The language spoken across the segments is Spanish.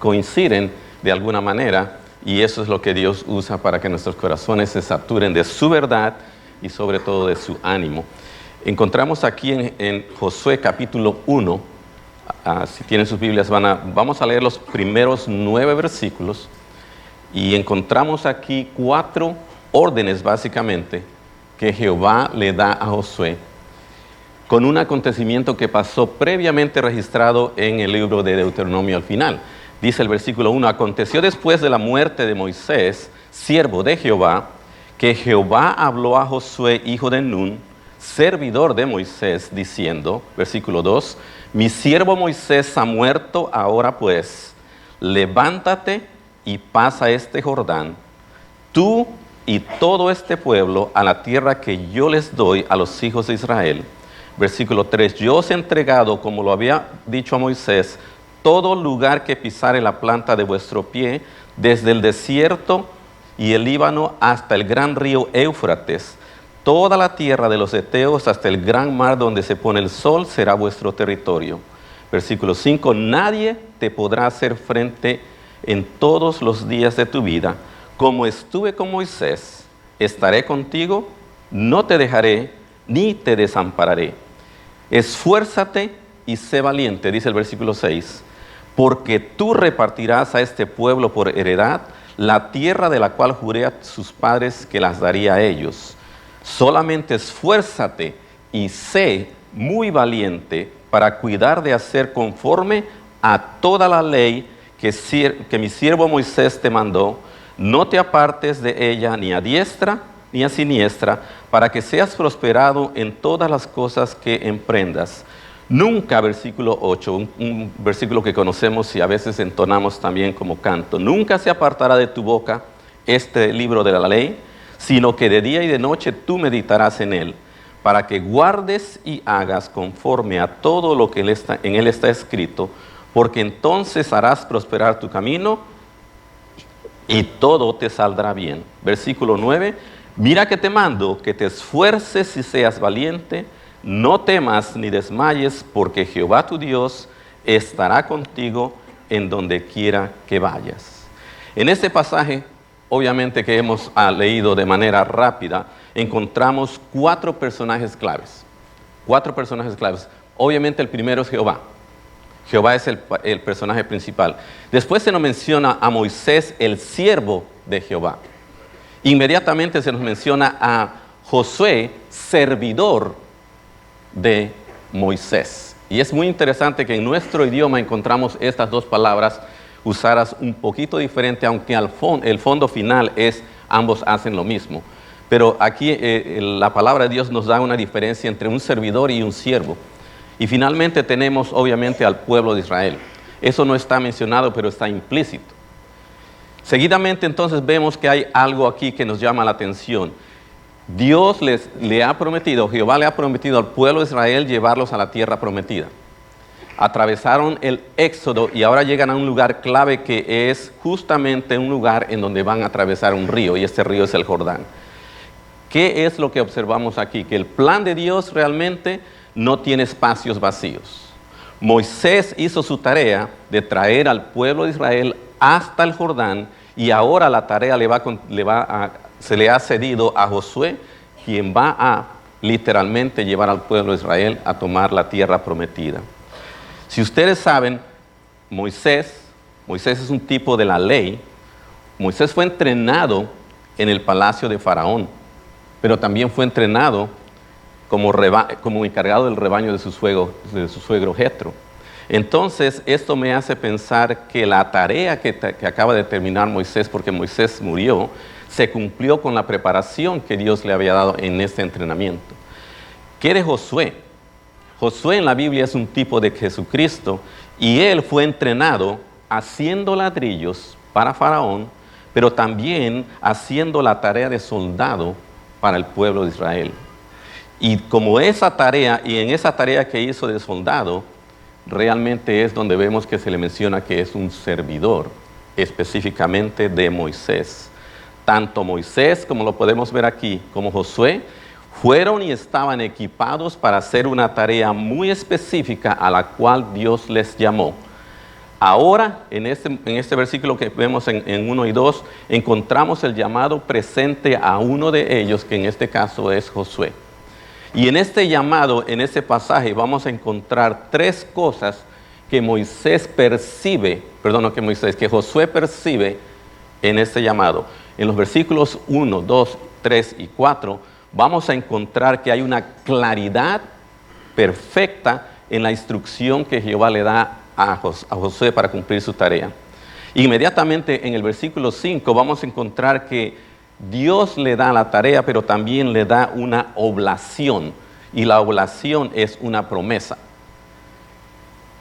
coinciden de alguna manera, y eso es lo que Dios usa para que nuestros corazones se saturen de su verdad y sobre todo de su ánimo. Encontramos aquí en Josué capítulo 1, si tienen sus Biblias, vamos a leer los primeros 9 versículos, y encontramos aquí 4 órdenes básicamente que Jehová le da a Josué, con un acontecimiento que pasó previamente registrado en el libro de Deuteronomio al final. Dice el versículo 1, aconteció después de la muerte de Moisés, siervo de Jehová, que Jehová habló a Josué, hijo de Nun, servidor de Moisés, diciendo, versículo 2, mi siervo Moisés ha muerto, ahora pues, levántate y pasa este Jordán, tú y todo este pueblo a la tierra que yo les doy a los hijos de Israel. Versículo 3, yo os he entregado, como lo había dicho a Moisés, todo lugar que pisare la planta de vuestro pie, desde el desierto y el Líbano hasta el gran río Éufrates, toda la tierra de los heteos hasta el gran mar donde se pone el sol será vuestro territorio. Versículo 5, nadie te podrá hacer frente en todos los días de tu vida. Como estuve con Moisés, estaré contigo, no te dejaré ni te desampararé. Esfuérzate y sé valiente, dice el versículo 6, porque tú repartirás a este pueblo por heredad la tierra de la cual juré a sus padres que las daría a ellos. Solamente esfuérzate y sé muy valiente para cuidar de hacer conforme a toda la ley que mi siervo Moisés te mandó. No te apartes de ella ni a diestra ni a siniestra, para que seas prosperado en todas las cosas que emprendas. Nunca, versículo 8, un versículo que conocemos y a veces entonamos también como canto, nunca se apartará de tu boca este libro de la ley, sino que de día y de noche tú meditarás en él, para que guardes y hagas conforme a todo lo que en él está escrito, porque entonces harás prosperar tu camino y todo te saldrá bien. Versículo 9, mira que te mando que te esfuerces y seas valiente, no temas ni desmayes, porque Jehová tu Dios estará contigo en donde quiera que vayas. En este pasaje, obviamente que hemos leído de manera rápida, encontramos 4 personajes claves. 4 personajes claves. Obviamente el primero es Jehová. Jehová es el personaje principal. Después se nos menciona a Moisés, el siervo de Jehová. Inmediatamente se nos menciona a Josué, servidor de Moisés. Y es muy interesante que en nuestro idioma encontramos estas 2 palabras usadas un poquito diferente, aunque el fondo final es ambos hacen lo mismo. Pero aquí la palabra de Dios nos da una diferencia entre un servidor y un siervo. Y finalmente tenemos obviamente al pueblo de Israel. Eso no está mencionado, pero está implícito. Seguidamente entonces vemos que hay algo aquí que nos llama la atención. Dios le ha prometido, Jehová le ha prometido al pueblo de Israel llevarlos a la tierra prometida. Atravesaron el Éxodo y ahora llegan a un lugar clave que es justamente un lugar en donde van a atravesar un río, y este río es el Jordán. ¿Qué es lo que observamos aquí? Que el plan de Dios realmente no tiene espacios vacíos. Moisés hizo su tarea de traer al pueblo de Israel hasta el Jordán, y ahora la tarea se le ha cedido a Josué, quien va a literalmente llevar al pueblo de Israel a tomar la tierra prometida. Si ustedes saben, Moisés es un tipo de la ley. Moisés fue entrenado en el palacio de Faraón, pero también fue entrenado como encargado del rebaño de su suegro Jetro. Entonces, esto me hace pensar que la tarea que acaba de terminar Moisés, porque Moisés murió, se cumplió con la preparación que Dios le había dado en este entrenamiento. ¿Qué de Josué? Josué en la Biblia es un tipo de Jesucristo, y él fue entrenado haciendo ladrillos para Faraón, pero también haciendo la tarea de soldado para el pueblo de Israel. Y como esa tarea, y en esa tarea que hizo de soldado, realmente es donde vemos que se le menciona que es un servidor, específicamente de Moisés. Tanto Moisés, como lo podemos ver aquí, como Josué, fueron y estaban equipados para hacer una tarea muy específica a la cual Dios les llamó. Ahora, en este versículo que vemos en 1 y 2, encontramos el llamado presente a uno de ellos, que en este caso es Josué. Y en este llamado, en este pasaje, vamos a encontrar tres cosas que que Josué percibe en este llamado. En los versículos 1, 2, 3 y 4, vamos a encontrar que hay una claridad perfecta en la instrucción que Jehová le da a Josué para cumplir su tarea. Inmediatamente en el versículo 5 vamos a encontrar que Dios le da la tarea, pero también le da una oblación, y la oblación es una promesa.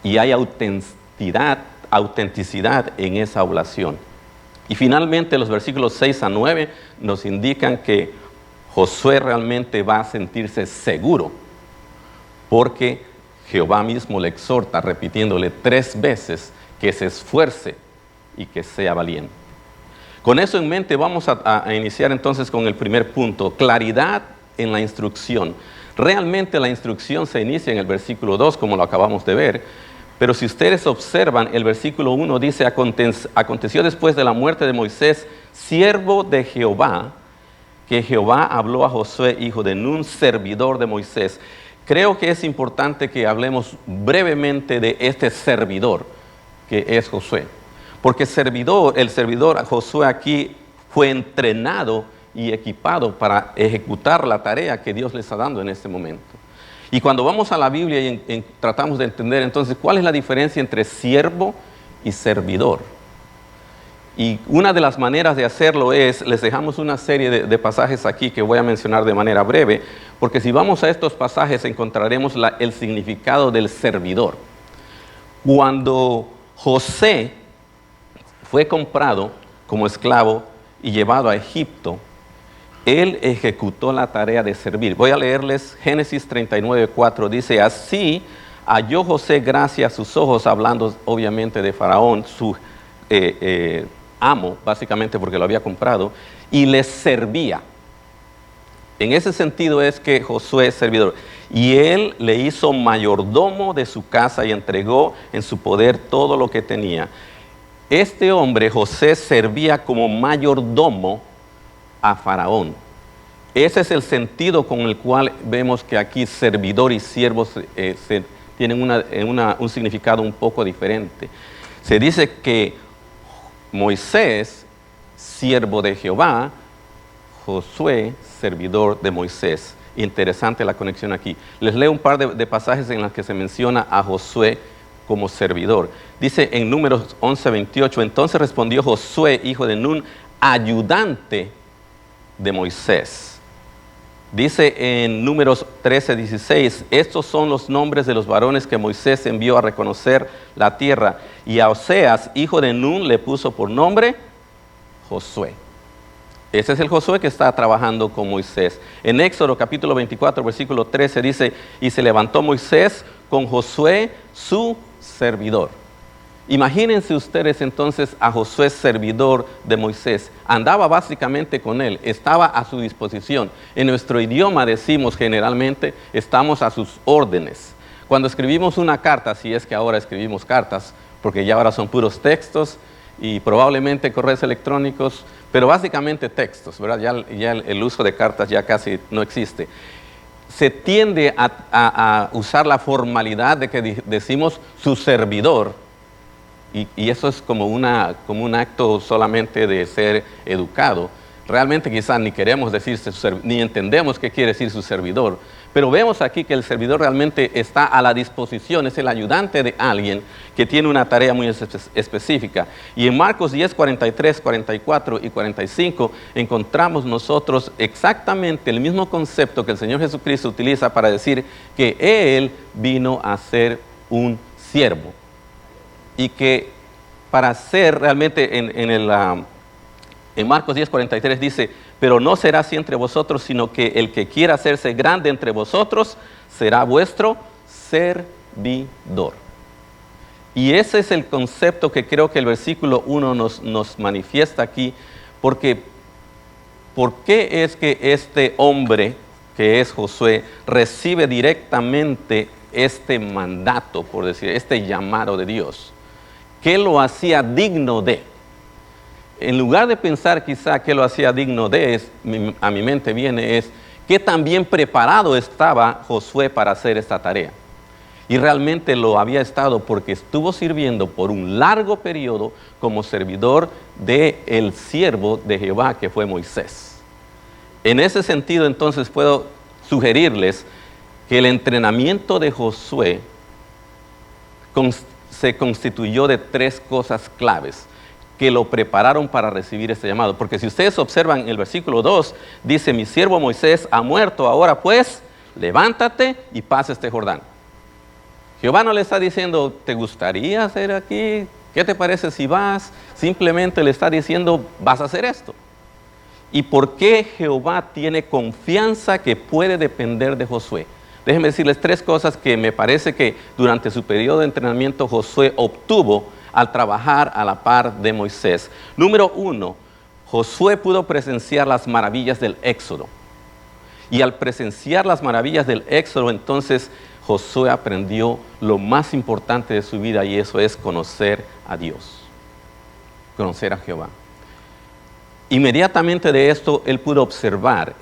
Y hay autenticidad en esa oblación. Y finalmente los versículos 6 a 9 nos indican que Josué realmente va a sentirse seguro, porque Jehová mismo le exhorta, repitiéndole 3 veces que se esfuerce y que sea valiente. Con eso en mente vamos a iniciar entonces con el primer punto, claridad en la instrucción. Realmente la instrucción se inicia en el versículo 2, como lo acabamos de ver, pero si ustedes observan, el versículo 1 dice, aconteció después de la muerte de Moisés, siervo de Jehová, que Jehová habló a Josué, hijo de Nun, servidor de Moisés. Creo que es importante que hablemos brevemente de este servidor, que es Josué. Porque el servidor Josué aquí fue entrenado y equipado para ejecutar la tarea que Dios le está dando en este momento. Y cuando vamos a la Biblia y tratamos de entender entonces cuál es la diferencia entre siervo y servidor. Y una de las maneras de hacerlo es, les dejamos una serie de pasajes aquí que voy a mencionar de manera breve, porque si vamos a estos pasajes encontraremos el significado del servidor. Cuando José fue comprado como esclavo y llevado a Egipto, él ejecutó la tarea de servir. Voy a leerles Génesis 39:4, dice, así halló José gracia a sus ojos, hablando obviamente de Faraón, su amo, básicamente porque lo había comprado, y le servía. En ese sentido es que Josué es servidor. Y él le hizo mayordomo de su casa y entregó en su poder todo lo que tenía. Este hombre, José, servía como mayordomo a Faraón. Ese es el sentido con el cual vemos que aquí servidor y siervo tienen un significado un poco diferente. Se dice que Moisés, siervo de Jehová, Josué, servidor de Moisés. Interesante la conexión aquí. Les leo un par de pasajes en los que se menciona a Josué como servidor. Dice en Números 11:28, entonces respondió Josué, hijo de Nun, ayudante de Moisés. Dice en Números 13:16, estos son los nombres de los varones que Moisés envió a reconocer la tierra, y a Oseas, hijo de Nun, le puso por nombre Josué. Ese es el Josué que está trabajando con Moisés. En Éxodo capítulo 24, versículo 13 dice, y se levantó Moisés con Josué, su servidor. Imagínense ustedes entonces a Josué, servidor de Moisés. Andaba básicamente con él, estaba a su disposición. En nuestro idioma decimos generalmente, estamos a sus órdenes. Cuando escribimos una carta, si es que ahora escribimos cartas, porque ya ahora son puros textos y probablemente correos electrónicos, pero básicamente textos, ¿verdad? Ya el uso de cartas ya casi no existe. Se tiende a usar la formalidad de que decimos su servidor, y eso es como un acto solamente de ser educado. Realmente quizás ni queremos decir, ni entendemos qué quiere decir su servidor, pero vemos aquí que el servidor realmente está a la disposición, es el ayudante de alguien que tiene una tarea muy específica. Y en Marcos 10, 43, 44 y 45 encontramos nosotros exactamente el mismo concepto que el Señor Jesucristo utiliza para decir que Él vino a ser un siervo. Y que para ser realmente en Marcos 10, 43 dice, pero no será así entre vosotros, sino que el que quiera hacerse grande entre vosotros será vuestro servidor. Y ese es el concepto que creo que el versículo 1 nos manifiesta aquí, porque ¿por qué es que este hombre, que es Josué, recibe directamente este mandato, por decir, este llamado de Dios? ¿qué lo hacía digno de? En lugar de pensar quizá qué lo hacía digno de, a mi mente viene es qué tan bien preparado estaba Josué para hacer esta tarea. Y realmente lo había estado porque estuvo sirviendo por un largo periodo como servidor del siervo de Jehová que fue Moisés. En ese sentido, entonces, puedo sugerirles que el entrenamiento de Josué se constituyó de 3 cosas claves que lo prepararon para recibir este llamado. Porque si ustedes observan en el versículo 2, dice, mi siervo Moisés ha muerto, ahora pues, levántate y pasa este Jordán. Jehová no le está diciendo, ¿te gustaría hacer aquí? ¿Qué te parece si vas? Simplemente le está diciendo, vas a hacer esto. ¿Y por qué Jehová tiene confianza que puede depender de Josué? Déjenme decirles 3 cosas que me parece que durante su periodo de entrenamiento Josué obtuvo al trabajar a la par de Moisés. Número 1, Josué pudo presenciar las maravillas del Éxodo. Y al presenciar las maravillas del Éxodo, entonces Josué aprendió lo más importante de su vida y eso es conocer a Dios, conocer a Jehová. Inmediatamente de esto él pudo observar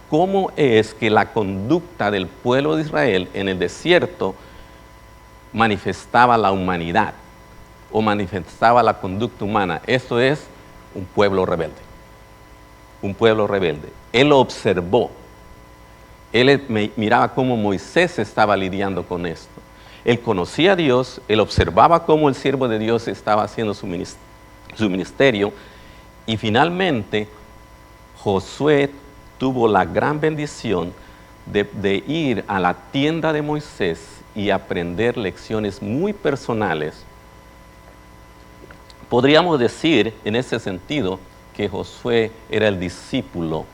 cómo es que la conducta del pueblo de Israel en el desierto manifestaba la humanidad o manifestaba la conducta humana. Esto es un pueblo rebelde, un pueblo rebelde. Él lo observó. Él miraba cómo Moisés estaba lidiando con esto. Él conocía a Dios, él observaba cómo el siervo de Dios estaba haciendo su ministerio y finalmente Josué tuvo la gran bendición de ir a la tienda de Moisés y aprender lecciones muy personales. Podríamos decir en ese sentido que Josué era el discípulo,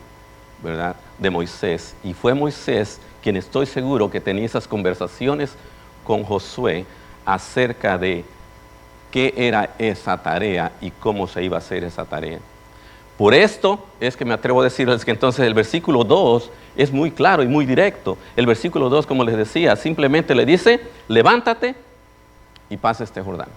¿verdad?, de Moisés, y fue Moisés quien estoy seguro que tenía esas conversaciones con Josué acerca de qué era esa tarea y cómo se iba a hacer esa tarea. Por esto es que me atrevo a decirles que entonces el versículo 2 es muy claro y muy directo. El versículo 2, como les decía, simplemente le dice, levántate y pasa este Jordán.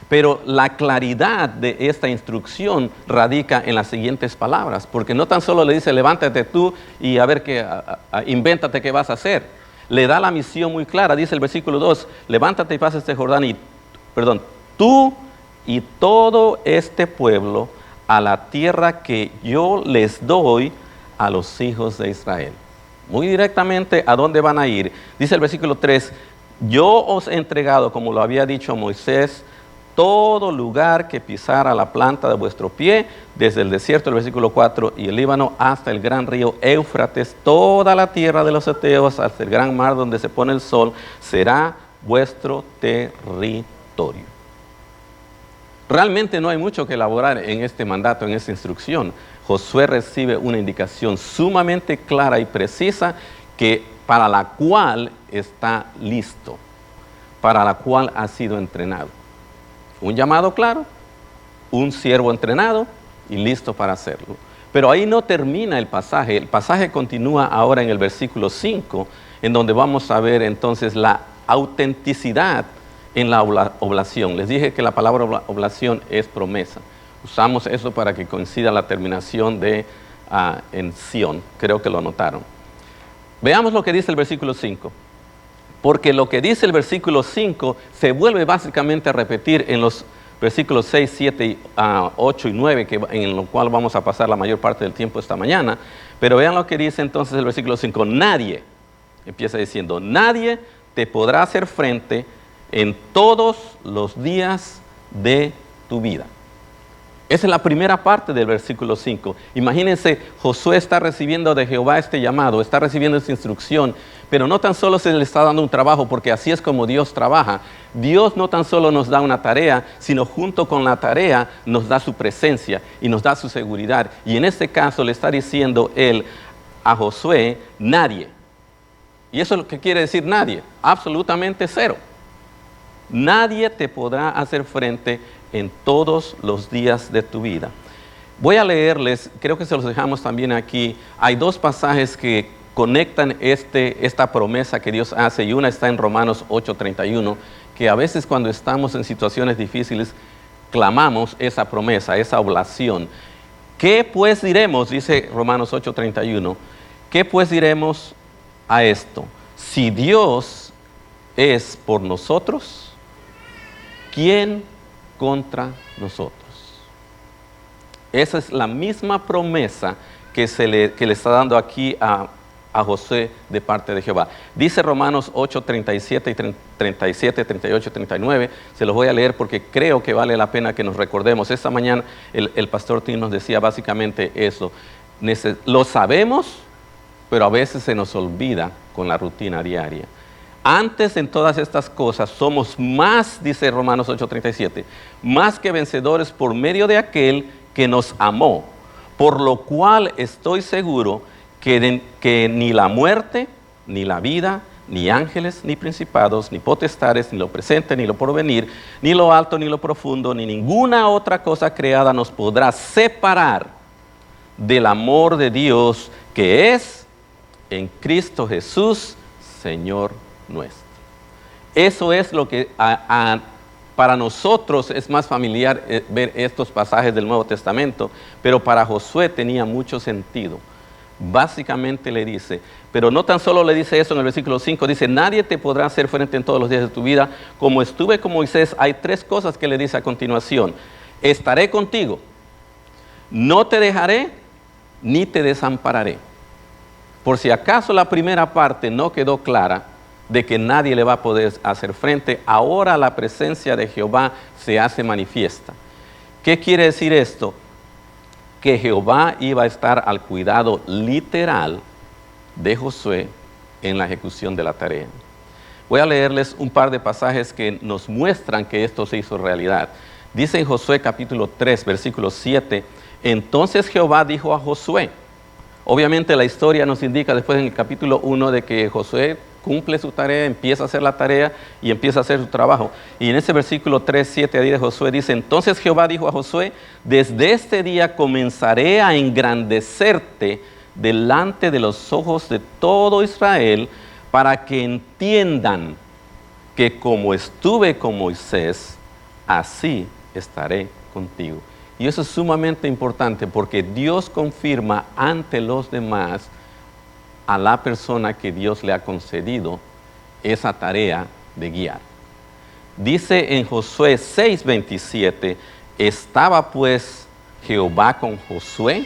Pero la claridad de esta instrucción radica en las siguientes palabras, porque no tan solo le dice, levántate tú y a ver invéntate qué vas a hacer. Le da la misión muy clara, dice el versículo 2, levántate y pasa este Jordán, tú y todo este pueblo a la tierra que yo les doy a los hijos de Israel. Muy directamente, ¿a dónde van a ir? Dice el versículo 3, yo os he entregado, como lo había dicho Moisés, todo lugar que pisara la planta de vuestro pie, desde el desierto, el versículo 4, y el Líbano hasta el gran río Éufrates, toda la tierra de los heteos, hasta el gran mar donde se pone el sol, será vuestro territorio. Realmente no hay mucho que elaborar en este mandato, en esta instrucción. Josué recibe una indicación sumamente clara y precisa para la cual está listo, para la cual ha sido entrenado. Un llamado claro, un siervo entrenado y listo para hacerlo. Pero ahí no termina el pasaje continúa ahora en el versículo 5, en donde vamos a ver entonces la autenticidad en la oblación. Les dije que la palabra oblación es promesa. Usamos eso para que coincida la terminación en Sión, creo que lo anotaron. Veamos lo que dice el versículo 5. Porque lo que dice el versículo 5 se vuelve básicamente a repetir en los versículos 6, 7, 8 y 9, en lo cual vamos a pasar la mayor parte del tiempo esta mañana. Pero vean lo que dice entonces el versículo 5. Nadie, empieza diciendo, nadie te podrá hacer frente en todos los días de tu vida. Esa es la primera parte del versículo 5. Imagínense, Josué está recibiendo de Jehová este llamado, está recibiendo esta instrucción, pero no tan solo se le está dando un trabajo, porque así es como Dios trabaja. Dios no tan solo nos da una tarea, sino junto con la tarea nos da su presencia y nos da su seguridad. Y en este caso le está diciendo él a Josué, nadie. ¿Y eso es lo que quiere decir nadie? Absolutamente cero. Nadie te podrá hacer frente en todos los días de tu vida. Voy a leerles, creo que se los dejamos también aquí. Hay 2 pasajes que conectan esta promesa que Dios hace, y una está en Romanos 8:31, que a veces cuando estamos en situaciones difíciles, clamamos esa promesa, esa oblación. ¿Qué pues diremos? Dice Romanos 8:31. ¿Qué pues diremos a esto? Si Dios es por nosotros, ¿quién contra nosotros? Esa es la misma promesa que le está dando aquí a Josué de parte de Jehová. Dice Romanos 8:37 y 37, 38, 39. Se los voy a leer porque creo que vale la pena que nos recordemos. Esta mañana el pastor Tim nos decía básicamente eso. Lo sabemos, pero a veces se nos olvida con la rutina diaria. Antes en todas estas cosas somos más, dice Romanos 8:37, más que vencedores por medio de aquel que nos amó, por lo cual estoy seguro que ni la muerte, ni la vida, ni ángeles, ni principados, ni potestades, ni lo presente, ni lo porvenir, ni lo alto, ni lo profundo, ni ninguna otra cosa creada nos podrá separar del amor de Dios que es en Cristo Jesús, Señor nuestro. Eso es lo que para nosotros es más familiar ver estos pasajes del Nuevo Testamento, pero para Josué tenía mucho sentido. Básicamente le dice, pero no tan solo le dice eso en el versículo 5, dice, nadie te podrá hacer frente en todos los días de tu vida, como estuve con Moisés. Hay tres cosas que le dice a continuación: estaré contigo, no te dejaré, ni te desampararé. Por si acaso la primera parte no quedó clara, de que nadie le va a poder hacer frente, ahora la presencia de Jehová se hace manifiesta. ¿Qué quiere decir esto? Que Jehová iba a estar al cuidado literal de Josué en la ejecución de la tarea. Voy a leerles un par de pasajes que nos muestran que esto se hizo realidad. Dice en Josué capítulo 3, versículo 7, entonces Jehová dijo a Josué, obviamente la historia nos indica después en el capítulo 1 de que Josué cumple su tarea, empieza a hacer la tarea y empieza a hacer su trabajo. Y en ese versículo 3, 7 ahí de Josué dice, entonces Jehová dijo a Josué, desde este día comenzaré a engrandecerte delante de los ojos de todo Israel, para que entiendan que como estuve con Moisés, así estaré contigo. Y eso es sumamente importante porque Dios confirma ante los demás a la persona que Dios le ha concedido esa tarea de guiar. Dice en Josué 6:27, estaba pues Jehová con Josué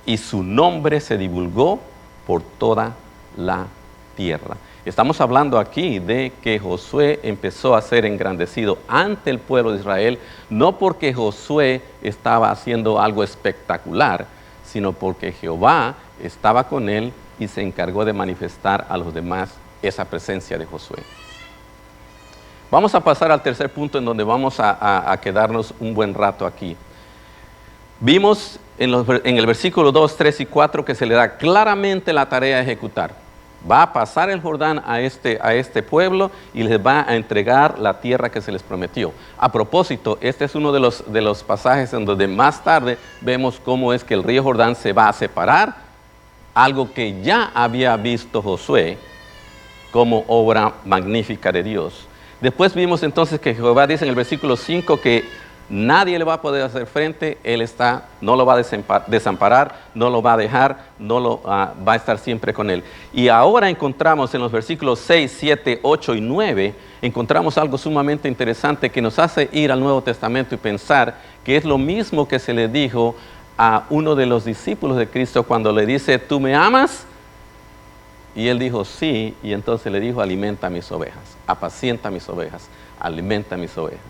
y su nombre se divulgó por toda la tierra. Estamos hablando aquí de que Josué empezó a ser engrandecido ante el pueblo de Israel, no porque Josué estaba haciendo algo espectacular, sino porque Jehová estaba con él y se encargó de manifestar a los demás esa presencia de Josué. Vamos a pasar al tercer punto en donde vamos a quedarnos un buen rato aquí. Vimos en el versículo 2, 3 y 4 que se le da claramente la tarea a ejecutar. Va a pasar el Jordán a este pueblo y les va a entregar la tierra que se les prometió. A propósito, este es uno de los pasajes en donde más tarde vemos cómo es que el río Jordán se va a separar, algo que ya había visto Josué como obra magnífica de Dios. Después vimos entonces que Jehová dice en el versículo 5 que nadie le va a poder hacer frente, no lo va a desamparar, no lo va a dejar, va a estar siempre con él. Y ahora encontramos en los versículos 6, 7, 8 y 9, encontramos algo sumamente interesante que nos hace ir al Nuevo Testamento y pensar que es lo mismo que se le dijo a uno de los discípulos de Cristo cuando le dice, ¿tú me amas? Y él dijo, sí, y entonces le dijo, alimenta mis ovejas, apacienta mis ovejas, alimenta mis ovejas.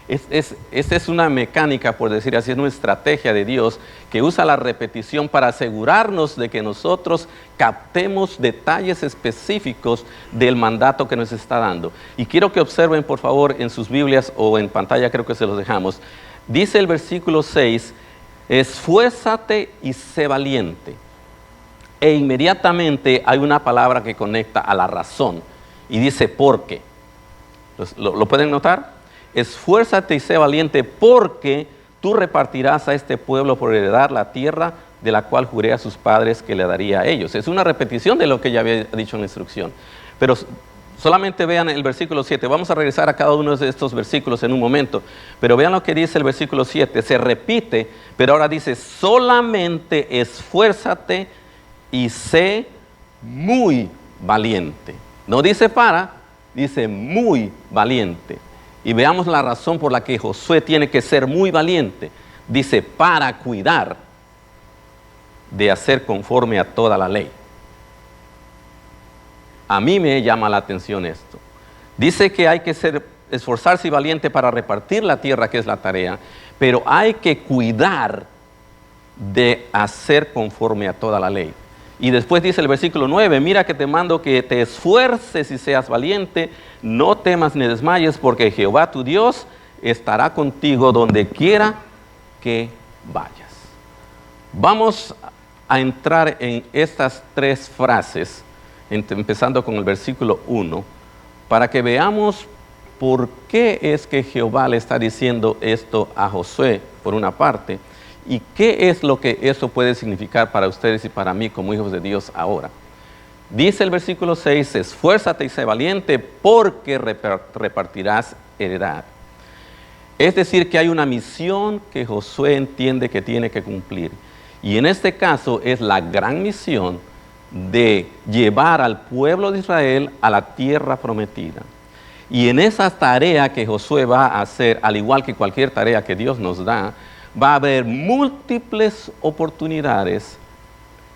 Esta es una mecánica, por decir así, es una estrategia de Dios que usa la repetición para asegurarnos de que nosotros captemos detalles específicos del mandato que nos está dando. Y quiero que observen, por favor, en sus Biblias o en pantalla, creo que se los dejamos. Dice el versículo 6, esfuérzate y sé valiente. E inmediatamente hay una palabra que conecta a la razón y dice ¿por qué? ¿Lo pueden notar? Esfuérzate y sé valiente porque tú repartirás a este pueblo por heredar la tierra de la cual juré a sus padres que le daría a ellos. Es una repetición de lo que ya había dicho en la instrucción. Pero Solamente vean el versículo 7. Vamos a regresar a cada uno de estos versículos en un momento. Pero vean lo que dice el versículo 7. Se repite, pero ahora dice, solamente esfuérzate y sé muy valiente. No dice para, dice muy valiente. Y veamos la razón por la que Josué tiene que ser muy valiente. Dice, para cuidar de hacer conforme a toda la ley. A mí me llama la atención esto. Dice que hay que esforzarse y valiente para repartir la tierra, que es la tarea, pero hay que cuidar de hacer conforme a toda la ley. Y después dice el versículo 9, mira que te mando que te esfuerces y seas valiente, no temas ni desmayes, porque Jehová tu Dios estará contigo donde quiera que vayas. Vamos a entrar en estas tres frases, empezando con el versículo 1, para que veamos por qué es que Jehová le está diciendo esto a Josué, por una parte, y qué es lo que eso puede significar para ustedes y para mí como hijos de Dios ahora. Dice el versículo 6, esfuérzate y sé valiente porque repartirás heredad. Es decir, que hay una misión que Josué entiende que tiene que cumplir. Y en este caso es la gran misión de llevar al pueblo de Israel a la tierra prometida. Y en esa tarea que Josué va a hacer, al igual que cualquier tarea que Dios nos da, va a haber múltiples oportunidades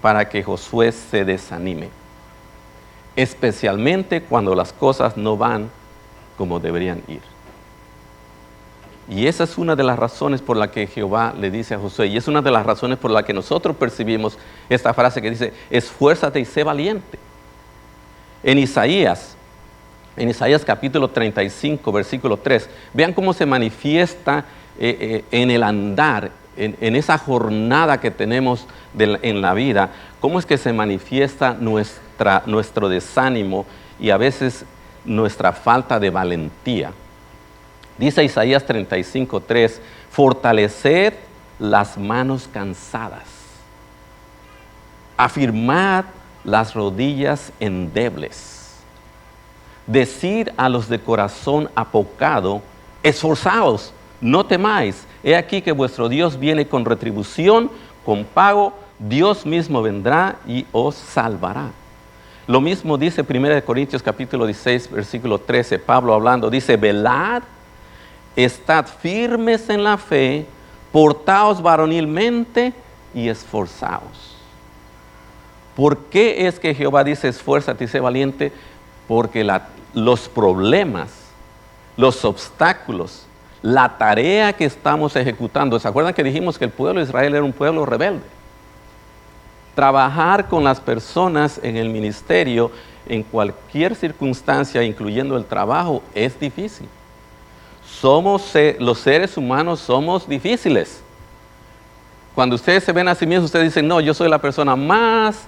para que Josué se desanime, especialmente cuando las cosas no van como deberían ir. Y esa es una de las razones por la que Jehová le dice a Josué, y es una de las razones por la que nosotros percibimos esta frase que dice, esfuérzate y sé valiente. En Isaías capítulo 35, versículo 3, vean cómo se manifiesta en el andar, en esa jornada que tenemos en la vida, cómo es que se manifiesta nuestro desánimo y a veces nuestra falta de valentía. Dice Isaías 35:3, fortaleced las manos cansadas, afirmad las rodillas endebles, decid a los de corazón apocado, esforzaos, no temáis, he aquí que vuestro Dios viene con retribución, con pago, Dios mismo vendrá y os salvará. Lo mismo dice 1 Corintios capítulo 16, versículo 13, Pablo hablando, dice, velad, estad firmes en la fe, portaos varonilmente y esforzaos. ¿Por qué es que Jehová dice esfuérzate y sé valiente? Porque los problemas, los obstáculos, la tarea que estamos ejecutando, ¿se acuerdan que dijimos que el pueblo de Israel era un pueblo rebelde? Trabajar con las personas en el ministerio, en cualquier circunstancia, incluyendo el trabajo, es difícil. Los seres humanos somos difíciles. Cuando ustedes se ven a sí mismos, ustedes dicen, no, yo soy la persona más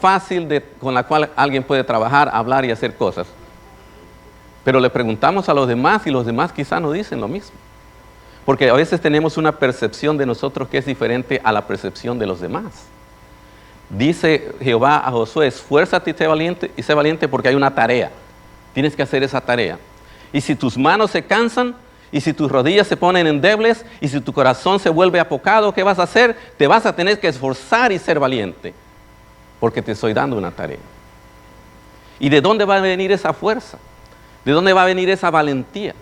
fácil con la cual alguien puede trabajar, hablar y hacer cosas. Pero le preguntamos a los demás y los demás quizá no dicen lo mismo. Porque a veces tenemos una percepción de nosotros que es diferente a la percepción de los demás. Dice Jehová a Josué, esfuérzate y sé valiente porque hay una tarea. Tienes que hacer esa tarea. Y si tus manos se cansan, y si tus rodillas se ponen endebles, y si tu corazón se vuelve apocado, ¿qué vas a hacer? Te vas a tener que esforzar y ser valiente, porque te estoy dando una tarea. ¿Y de dónde va a venir esa fuerza? ¿De dónde va a venir esa valentía?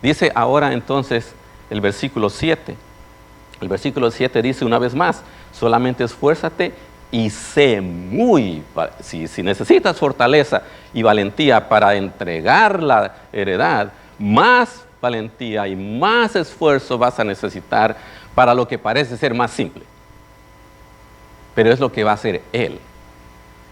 Dice ahora entonces el versículo 7. El versículo 7 dice una vez más, solamente esfuérzate y sé muy, si necesitas fortaleza y valentía para entregar la heredad, más valentía y más esfuerzo vas a necesitar para lo que parece ser más simple. Pero es lo que va a hacer Él.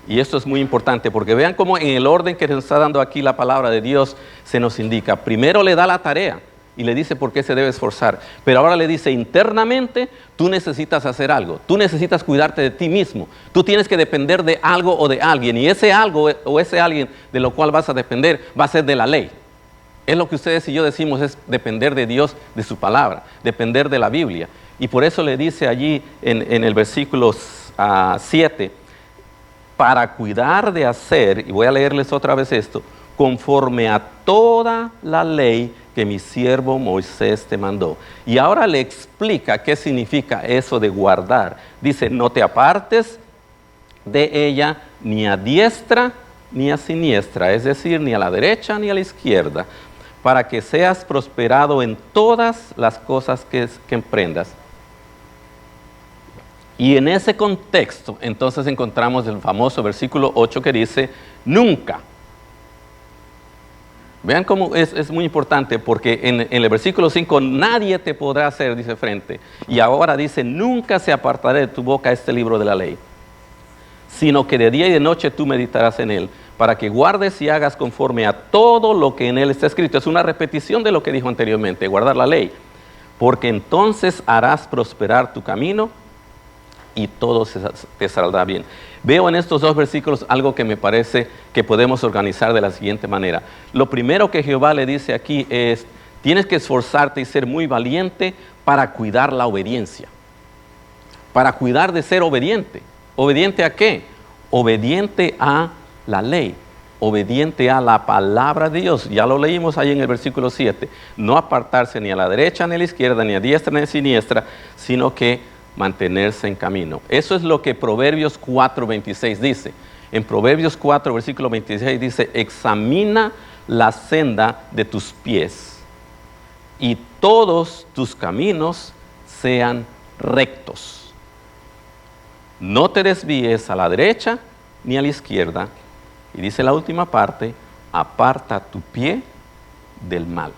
Y esto es muy importante porque vean cómo en el orden que nos está dando aquí la palabra de Dios se nos indica. Primero le da la tarea y le dice por qué se debe esforzar. Pero ahora le dice internamente, tú necesitas hacer algo. Tú necesitas cuidarte de ti mismo. Tú tienes que depender de algo o de alguien. Y ese algo o ese alguien de lo cual vas a depender va a ser de la ley. Es lo que ustedes y yo decimos, es depender de Dios, de su palabra, depender de la Biblia. Y por eso le dice allí en el versículo 7, para cuidar de hacer, y voy a leerles otra vez esto, conforme a toda la ley que mi siervo Moisés te mandó. Y ahora le explica qué significa eso de guardar. Dice, no te apartes de ella ni a diestra ni a siniestra, es decir, ni a la derecha ni a la izquierda, para que seas prosperado en todas las cosas que emprendas. Y en ese contexto, entonces encontramos el famoso versículo 8 que dice, nunca. Vean cómo es muy importante, porque en el versículo 5, nadie te podrá hacer, dice frente. Y ahora dice, nunca se apartará de tu boca este libro de la ley, sino que de día y de noche tú meditarás en él, para que guardes y hagas conforme a todo lo que en él está escrito. Es una repetición de lo que dijo anteriormente, guardar la ley. Porque entonces harás prosperar tu camino y todo te saldrá bien. Veo en estos dos versículos algo que me parece que podemos organizar de la siguiente manera. Lo primero que Jehová le dice aquí es, tienes que esforzarte y ser muy valiente para cuidar la obediencia. Para cuidar de ser obediente. ¿Obediente a qué? Obediente a la ley, obediente a la palabra de Dios. Ya lo leímos ahí en el versículo 7. No apartarse ni a la derecha ni a la izquierda, ni a diestra ni a siniestra, sino que mantenerse en camino. Eso es lo que Proverbios 4:26 dice. En Proverbios 4, versículo 26 dice, examina la senda de tus pies y todos tus caminos sean rectos. No te desvíes a la derecha ni a la izquierda. Y dice la última parte, aparta tu pie del mal.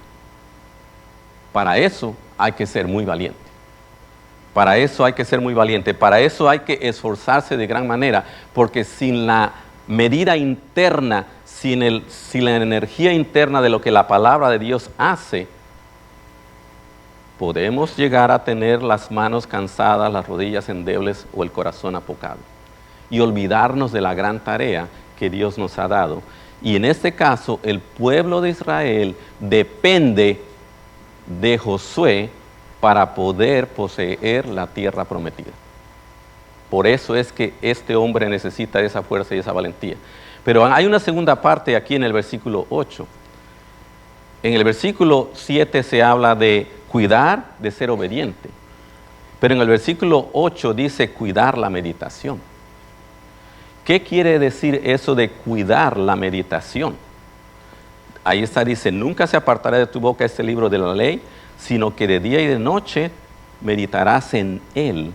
Para eso hay que ser muy valiente. Para eso hay que ser muy valiente. Para eso hay que esforzarse de gran manera. Porque sin la medida interna, sin la energía interna de lo que la palabra de Dios hace, podemos llegar a tener las manos cansadas, las rodillas endebles o el corazón apocado. Y olvidarnos de la gran tarea que Dios nos ha dado. Y en este caso, el pueblo de Israel depende de Josué para poder poseer la tierra prometida. Por eso es que este hombre necesita esa fuerza y esa valentía. Pero hay una segunda parte aquí en el versículo 8. En el versículo 7 se habla de cuidar, de ser obediente. Pero en el versículo 8 dice cuidar la meditación. ¿Qué quiere decir eso de cuidar la meditación? Ahí está, dice, nunca se apartará de tu boca este libro de la ley, sino que de día y de noche meditarás en él,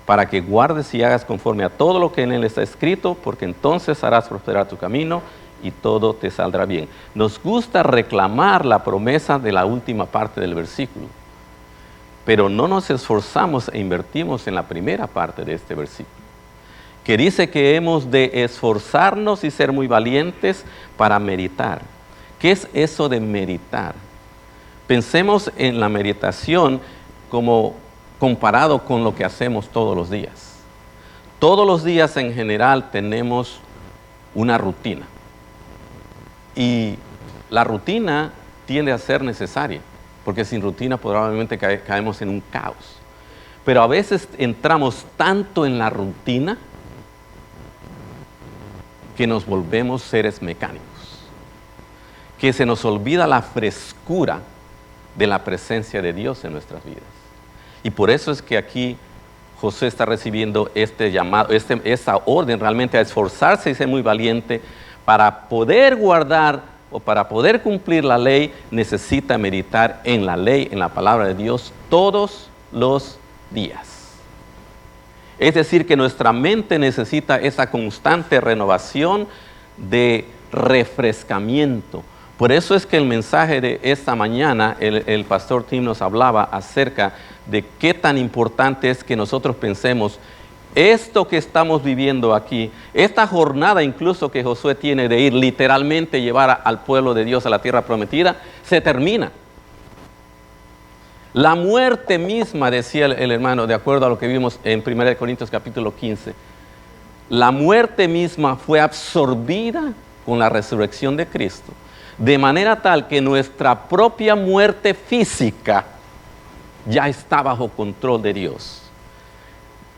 para que guardes y hagas conforme a todo lo que en él está escrito, porque entonces harás prosperar tu camino y todo te saldrá bien. Nos gusta reclamar la promesa de la última parte del versículo, pero no nos esforzamos e invertimos en la primera parte de este versículo, que dice que hemos de esforzarnos y ser muy valientes para meditar. ¿Qué es eso de meditar? Pensemos en la meditación como comparado con lo que hacemos todos los días. Todos los días en general tenemos una rutina. Y la rutina tiende a ser necesaria, porque sin rutina probablemente caemos en un caos. Pero a veces entramos tanto en la rutina que nos volvemos seres mecánicos, que se nos olvida la frescura de la presencia de Dios en nuestras vidas. Y por eso es que aquí Josué está recibiendo este llamado, esta orden realmente a esforzarse y ser muy valiente. Para poder guardar o para poder cumplir la ley, necesita meditar en la ley, en la palabra de Dios, todos los días. Es decir, que nuestra mente necesita esa constante renovación de refrescamiento. Por eso es que el mensaje de esta mañana, el pastor Tim nos hablaba acerca de qué tan importante es que nosotros pensemos esto que estamos viviendo aquí, esta jornada incluso que Josué tiene de ir literalmente llevar al pueblo de Dios a la tierra prometida, se termina. La muerte misma, decía el hermano, de acuerdo a lo que vimos en 1 Corintios capítulo 15, la muerte misma fue absorbida con la resurrección de Cristo, de manera tal que nuestra propia muerte física ya está bajo control de Dios.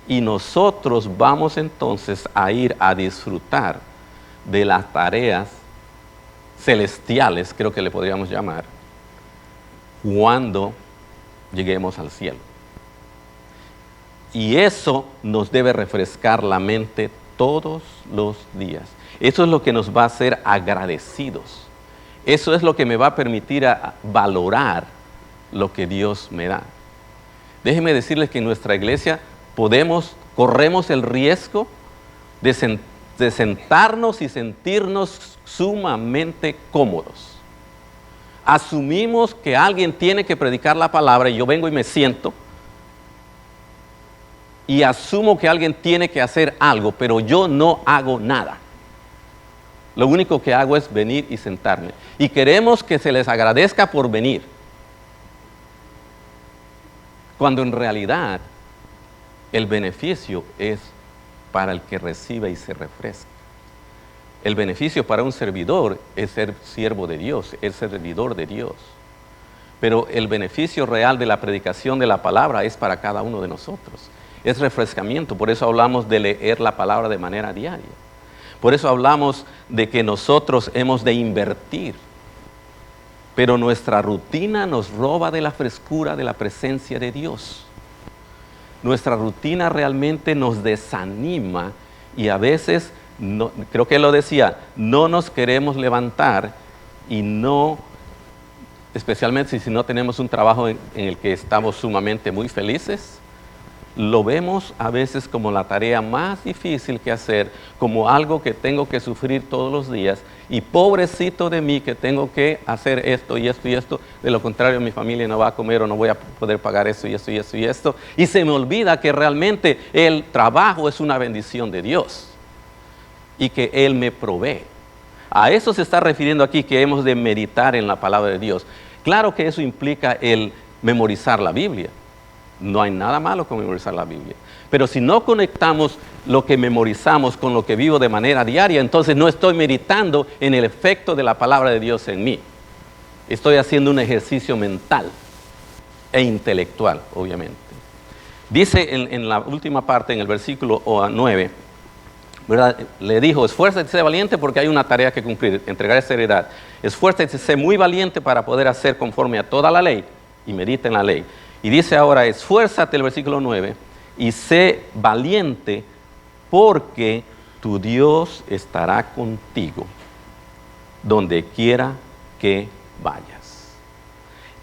Y nosotros vamos entonces a ir a disfrutar de las tareas celestiales, creo que le podríamos llamar, cuando lleguemos al cielo. Y eso nos debe refrescar la mente todos los días. Eso es lo que nos va a hacer agradecidos. Eso es lo que me va a permitir valorar lo que Dios me da. Déjenme decirles que en nuestra iglesia corremos el riesgo de sentarnos y sentirnos sumamente cómodos. Asumimos que alguien tiene que predicar la palabra y yo vengo y me siento y asumo que alguien tiene que hacer algo, pero yo no hago nada. Lo único que hago es venir y sentarme. Y queremos que se les agradezca por venir. Cuando en realidad el beneficio es para el que recibe y se refresca. El beneficio para un servidor es ser siervo de Dios, es servidor de Dios. Pero el beneficio real de la predicación de la palabra es para cada uno de nosotros. Es refrescamiento, por eso hablamos de leer la palabra de manera diaria. Por eso hablamos de que nosotros hemos de invertir. Pero nuestra rutina nos roba de la frescura de la presencia de Dios. Nuestra rutina realmente nos desanima y a veces, creo que él lo decía, no nos queremos levantar y no, especialmente si no tenemos un trabajo en el que estamos sumamente muy felices, lo vemos a veces como la tarea más difícil que hacer, como algo que tengo que sufrir todos los días y pobrecito de mí que tengo que hacer esto y esto y esto, de lo contrario mi familia no va a comer o no voy a poder pagar esto y esto y esto y esto, y se me olvida que realmente el trabajo es una bendición de Dios y que Él me provee. A eso se está refiriendo aquí, que hemos de meditar en la palabra de Dios. Claro que eso implica el memorizar la Biblia. No hay nada malo con memorizar la Biblia. Pero si no conectamos lo que memorizamos con lo que vivo de manera diaria, entonces no estoy meditando en el efecto de la palabra de Dios en mí. Estoy haciendo un ejercicio mental e intelectual, obviamente. Dice en la última parte, en el versículo 9, ¿verdad? Le dijo, esfuérzate y sé valiente porque hay una tarea que cumplir, entregar esa heredad. Esfuérzate y sé muy valiente para poder hacer conforme a toda la ley y medita en la ley. Y dice ahora, esfuérzate, el versículo 9, y sé valiente porque tu Dios estará contigo donde quiera que vayas.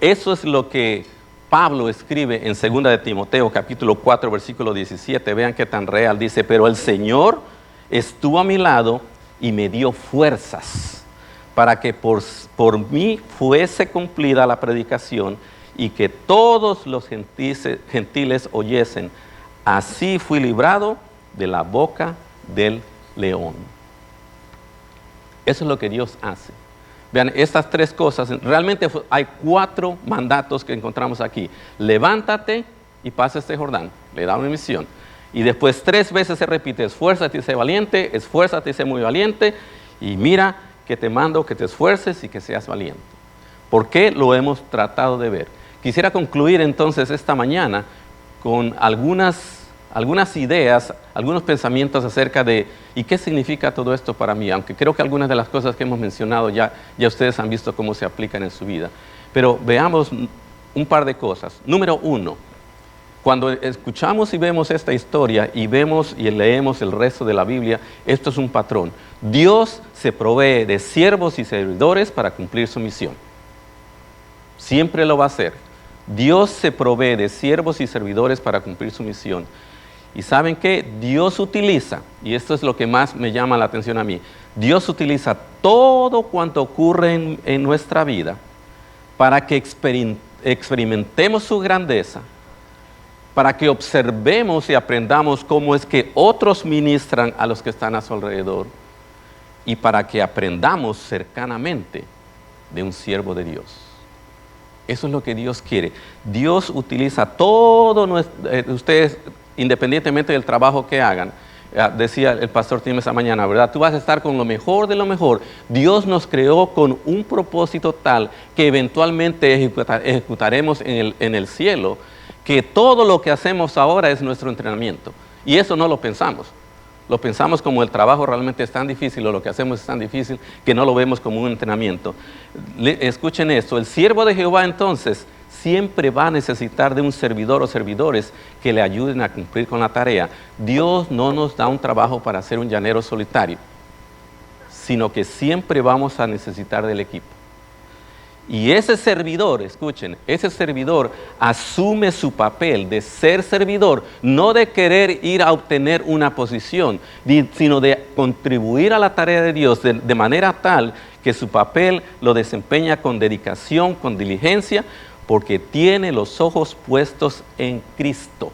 Eso es lo que Pablo escribe en 2 de Timoteo, capítulo 4, versículo 17. Vean qué tan real dice, pero el Señor estuvo a mi lado y me dio fuerzas para que por mí fuese cumplida la predicación y que todos los gentiles oyesen. Así fui librado de la boca del león. Eso es lo que Dios hace. Vean, estas tres cosas, realmente hay 4 mandatos que encontramos aquí. Levántate y pasa este Jordán, le da una misión. Y después 3 veces se repite, esfuérzate y sé valiente, esfuérzate y sé muy valiente, y mira que te mando que te esfuerces y que seas valiente. ¿Por qué lo hemos tratado de ver? Quisiera concluir entonces esta mañana con algunas ideas, algunos pensamientos acerca de ¿y qué significa todo esto para mí? Aunque creo que algunas de las cosas que hemos mencionado ya ustedes han visto cómo se aplican en su vida. Pero veamos un par de cosas. Número 1, cuando escuchamos y vemos esta historia y vemos y leemos el resto de la Biblia, esto es un patrón. Dios se provee de siervos y servidores para cumplir su misión. Siempre lo va a hacer. Dios se provee de siervos y servidores para cumplir su misión. Y ¿saben qué? Dios utiliza, y esto es lo que más me llama la atención a mí, Dios utiliza todo cuanto ocurre en nuestra vida para que experimentemos su grandeza, para que observemos y aprendamos cómo es que otros ministran a los que están a su alrededor y para que aprendamos cercanamente de un siervo de Dios. Eso es lo que Dios quiere. Dios utiliza todo, ustedes, independientemente del trabajo que hagan, decía el pastor Tim esa mañana, ¿verdad? Tú vas a estar con lo mejor de lo mejor. Dios nos creó con un propósito tal que eventualmente ejecutaremos en el cielo, que todo lo que hacemos ahora es nuestro entrenamiento. Y eso no lo pensamos. Lo pensamos como el trabajo realmente es tan difícil o lo que hacemos es tan difícil que no lo vemos como un entrenamiento. Escuchen esto, el siervo de Jehová entonces siempre va a necesitar de un servidor o servidores que le ayuden a cumplir con la tarea. Dios no nos da un trabajo para ser un llanero solitario, sino que siempre vamos a necesitar del equipo. Y ese servidor, escuchen, ese servidor asume su papel de ser servidor, no de querer ir a obtener una posición, sino de contribuir a la tarea de Dios de manera tal que su papel lo desempeña con dedicación, con diligencia, porque tiene los ojos puestos en Cristo.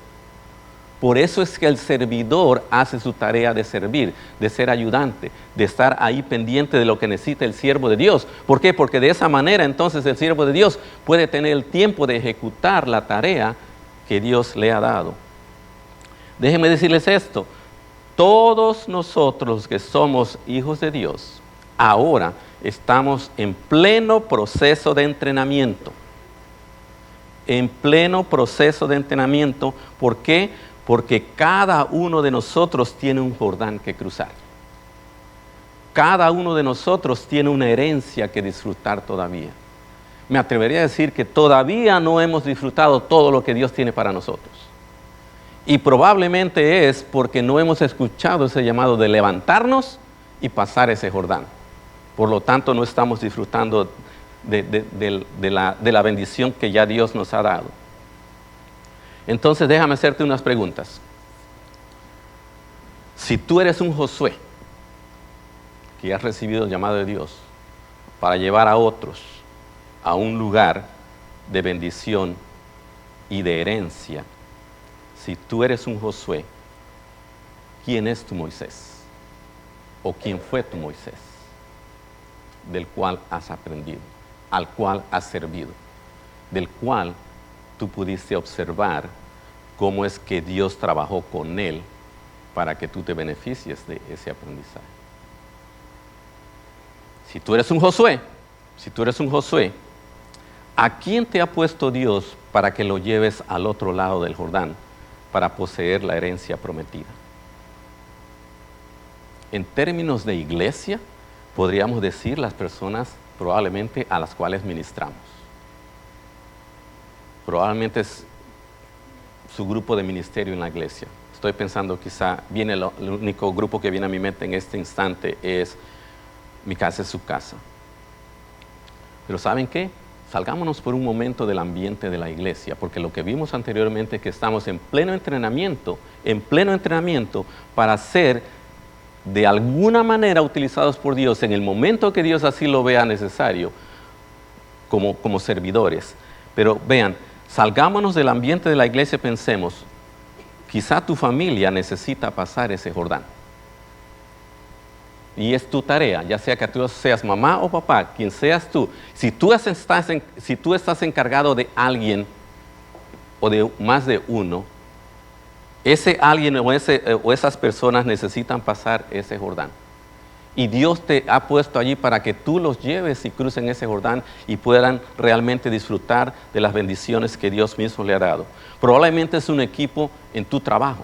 Por eso es que el servidor hace su tarea de servir, de ser ayudante, de estar ahí pendiente de lo que necesita el siervo de Dios. ¿Por qué? Porque de esa manera entonces el siervo de Dios puede tener el tiempo de ejecutar la tarea que Dios le ha dado. Déjenme decirles esto, todos nosotros que somos hijos de Dios, ahora estamos en pleno proceso de entrenamiento. En pleno proceso de entrenamiento. ¿Por qué? Porque cada uno de nosotros tiene un Jordán que cruzar. Cada uno de nosotros tiene una herencia que disfrutar todavía. Me atrevería a decir que todavía no hemos disfrutado todo lo que Dios tiene para nosotros. Y probablemente es porque no hemos escuchado ese llamado de levantarnos y pasar ese Jordán. Por lo tanto, no estamos disfrutando de la bendición que ya Dios nos ha dado. Entonces déjame hacerte unas preguntas. Si tú eres un Josué que has recibido el llamado de Dios para llevar a otros a un lugar de bendición y de herencia, si tú eres un Josué, ¿quién es tu Moisés? ¿O quién fue tu Moisés? Del cual has aprendido, al cual has servido, del cual tú pudiste observar cómo es que Dios trabajó con él para que tú te beneficies de ese aprendizaje. Si tú eres un Josué, ¿a quién te ha puesto Dios para que lo lleves al otro lado del Jordán para poseer la herencia prometida? En términos de iglesia, podríamos decir las personas probablemente a las cuales ministramos. Probablemente es su grupo de ministerio en la iglesia. Estoy pensando quizá, el único grupo que viene a mi mente en este instante es mi casa es su casa. Pero ¿saben qué? Salgámonos por un momento del ambiente de la iglesia, porque lo que vimos anteriormente es que estamos en pleno entrenamiento para ser de alguna manera utilizados por Dios en el momento que Dios así lo vea necesario como servidores. Pero vean, salgámonos del ambiente de la iglesia y pensemos, quizá tu familia necesita pasar ese Jordán. Y es tu tarea, ya sea que tú seas mamá o papá, quien seas tú. Si tú estás encargado de alguien o de más de uno, ese alguien o esas personas necesitan pasar ese Jordán. Y Dios te ha puesto allí para que tú los lleves y crucen ese Jordán y puedan realmente disfrutar de las bendiciones que Dios mismo le ha dado. Probablemente es un equipo en tu trabajo.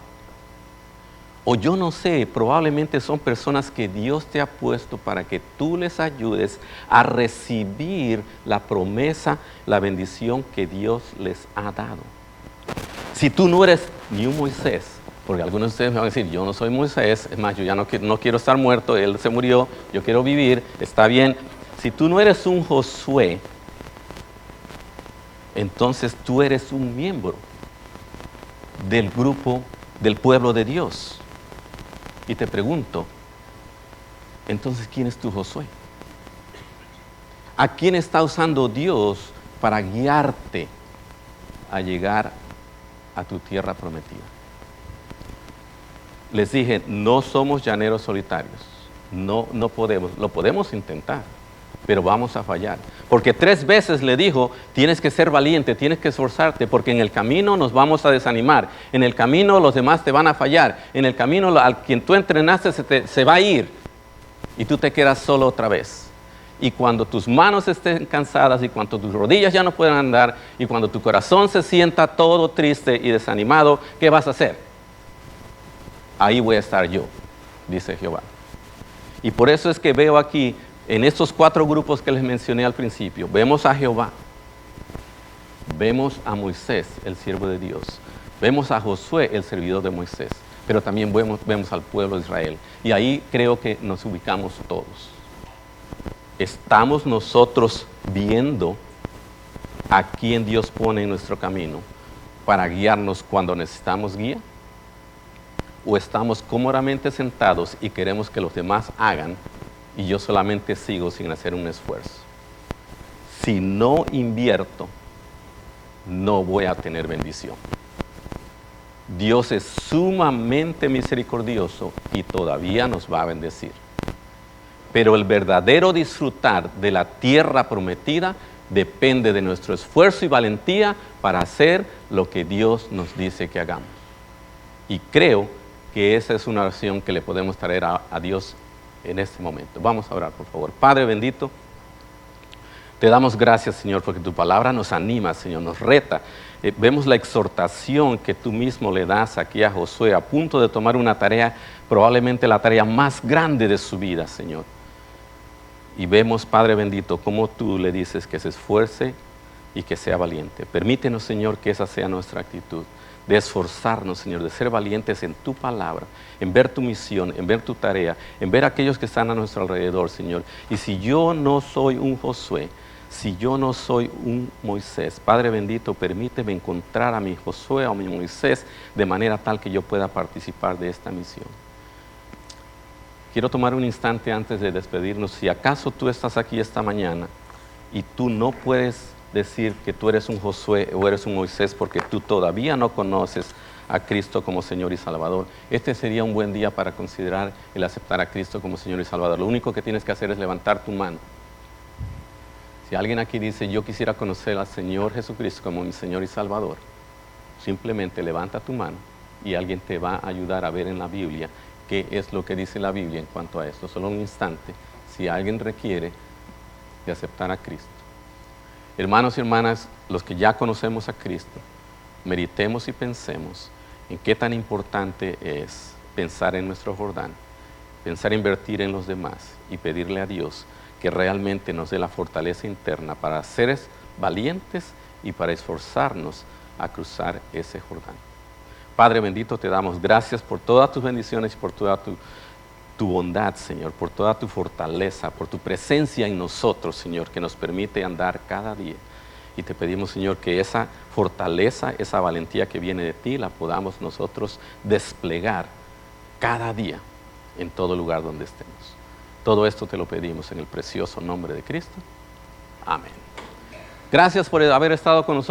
O yo no sé, probablemente son personas que Dios te ha puesto para que tú les ayudes a recibir la promesa, la bendición que Dios les ha dado. Si tú no eres ni un Moisés, porque algunos de ustedes me van a decir, yo no soy Moisés, es más, yo ya no quiero estar muerto, él se murió, yo quiero vivir, está bien. Si tú no eres un Josué, entonces tú eres un miembro del grupo, del pueblo de Dios. Y te pregunto, entonces, ¿quién es tu Josué? ¿A quién está usando Dios para guiarte a llegar a tu tierra prometida? Les dije, no somos llaneros solitarios, no podemos, lo podemos intentar, pero vamos a fallar. Porque 3 veces le dijo, tienes que ser valiente, tienes que esforzarte, porque en el camino nos vamos a desanimar, en el camino los demás te van a fallar, en el camino al quien tú entrenaste se va a ir y tú te quedas solo otra vez. Y cuando tus manos estén cansadas y cuando tus rodillas ya no puedan andar y cuando tu corazón se sienta todo triste y desanimado, ¿qué vas a hacer? Ahí voy a estar yo. dice Jehová. Y por eso es que veo aquí, en estos 4 grupos que les mencioné al principio, vemos a Jehová, vemos a Moisés, el siervo de Dios, vemos a Josué, el servidor de Moisés, pero también vemos al pueblo de Israel. Y ahí creo que nos ubicamos todos. ¿Estamos nosotros viendo a quién Dios pone en nuestro camino para guiarnos cuando necesitamos guía? ¿O estamos cómodamente sentados y queremos que los demás hagan y yo solamente sigo sin hacer un esfuerzo? Si no invierto, no voy a tener bendición. Dios es sumamente misericordioso y todavía nos va a bendecir. Pero el verdadero disfrutar de la tierra prometida depende de nuestro esfuerzo y valentía para hacer lo que Dios nos dice que hagamos. Y creo que esa es una oración que le podemos traer a Dios en este momento. Vamos a orar, por favor. Padre bendito, te damos gracias, Señor, porque tu palabra nos anima, Señor, nos reta. Vemos la exhortación que tú mismo le das aquí a Josué, a punto de tomar una tarea, probablemente la tarea más grande de su vida, Señor. Y vemos, Padre bendito, cómo tú le dices que se esfuerce y que sea valiente. Permítenos, Señor, que esa sea nuestra actitud, de esforzarnos, Señor, de ser valientes en tu palabra, en ver tu misión, en ver tu tarea, en ver a aquellos que están a nuestro alrededor, Señor. Y si yo no soy un Josué, si yo no soy un Moisés, Padre bendito, permíteme encontrar a mi Josué o a mi Moisés de manera tal que yo pueda participar de esta misión. Quiero tomar un instante antes de despedirnos. Si acaso tú estás aquí esta mañana y tú no puedes decir que tú eres un Josué o eres un Moisés porque tú todavía no conoces a Cristo como Señor y Salvador, este sería un buen día para considerar el aceptar a Cristo como Señor y Salvador. Lo único que tienes que hacer es levantar tu mano. Si alguien aquí dice, yo quisiera conocer al Señor Jesucristo como mi Señor y Salvador, simplemente levanta tu mano y alguien te va a ayudar a ver en la Biblia qué es lo que dice la Biblia en cuanto a esto. Solo un instante, si alguien requiere de aceptar a Cristo. Hermanos y hermanas, los que ya conocemos a Cristo, meditemos y pensemos en qué tan importante es pensar en nuestro Jordán, pensar en invertir en los demás y pedirle a Dios que realmente nos dé la fortaleza interna para ser valientes y para esforzarnos a cruzar ese Jordán. Padre bendito, te damos gracias por todas tus bendiciones y por toda tu bondad, Señor, por toda tu fortaleza, por tu presencia en nosotros, Señor, que nos permite andar cada día. Y te pedimos, Señor, que esa fortaleza, esa valentía que viene de ti, la podamos nosotros desplegar cada día en todo lugar donde estemos. Todo esto te lo pedimos en el precioso nombre de Cristo. Amén. Gracias por haber estado con nosotros.